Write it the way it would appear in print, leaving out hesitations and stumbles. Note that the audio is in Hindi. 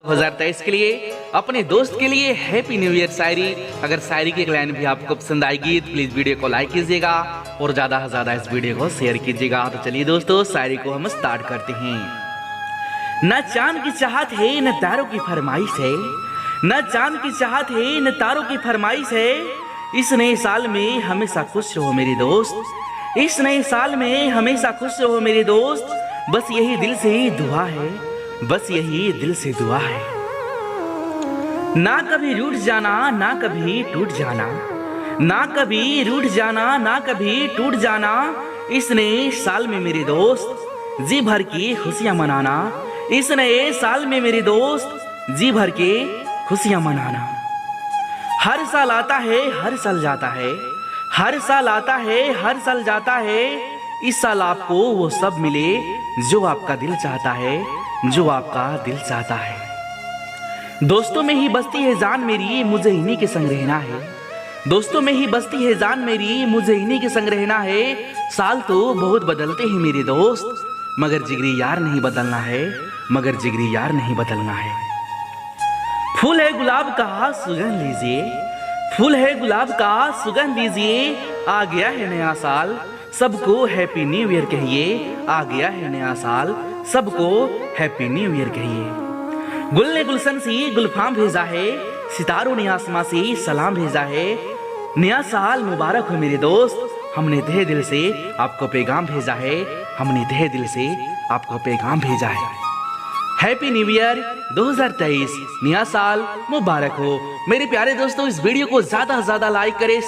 2023 के लिए अपने दोस्त के लिए हैप्पी न्यू ईयर शायरी। अगर शायरी की एक लाइन भी आपको पसंद आएगी तो प्लीज वीडियो को लाइक कीजिएगा और ज्यादा से ज्यादा इस वीडियो को शेयर कीजिएगा। तो चलिए दोस्तों, शायरी को हम स्टार्ट करते हैं। न चांद की चाहत है न तारों की फरमाइश है, न चांद की चाहत है न तारों की फरमाइश है। इस नए साल में हमेशा खुश रहो मेरे दोस्त, इस नए साल में हमेशा खुश रहो मेरे दोस्त। बस यही दिल से दुआ है, बस यही दिल से दुआ है। ना कभी रूठ जाना ना कभी टूट जाना, ना कभी रूठ जाना ना कभी टूट जाना। इस नए साल में मेरे दोस्त जी भर की खुशियां मनाना, इस नए साल में मेरे दोस्त जी भर के खुशियां मनाना। हर साल आता है हर साल जाता है, हर साल आता है हर साल जाता है। इस साल आपको वो सब मिले जो आपका दिल चाहता है, जो आपका दिल चाहता है। दोस्तों में ही बसती है जान मेरी, मुझे इन्हीं के संग रहना है। दोस्तों में ही बसती है जान मेरी, मुझे इन्हीं के संग रहना है। साल तो बहुत बदलते हैं मेरे दोस्त, मगर जिगरी यार नहीं बदलना है, मगर जिगरी यार नहीं बदलना है। फूल है गुलाब का सुगंध लीजिए, फूल है गुलाब का सुगंध लीजिए। आ गया है नया साल, सबको हैप्पी न्यू ईयर कहिए। आ गया है नया साल, सबको हैप्पी न्यू ईयर कहिए। गुल ने गुलशन सी गुलफाम भेजा है, सितारों ने आसमां से सलाम भेजा है। नया साल मुबारक हो मेरे दोस्त, हमने तहे दिल से आपको पैगाम भेजा है, हमने तहे दिल से आपको पैगाम भेजा है। हैप्पी न्यू ईयर 2023, नया साल मुबारक हो। मेरे प्यारे दोस्तों, इस वीडियो को ज्यादा से ज्यादा लाइक करें।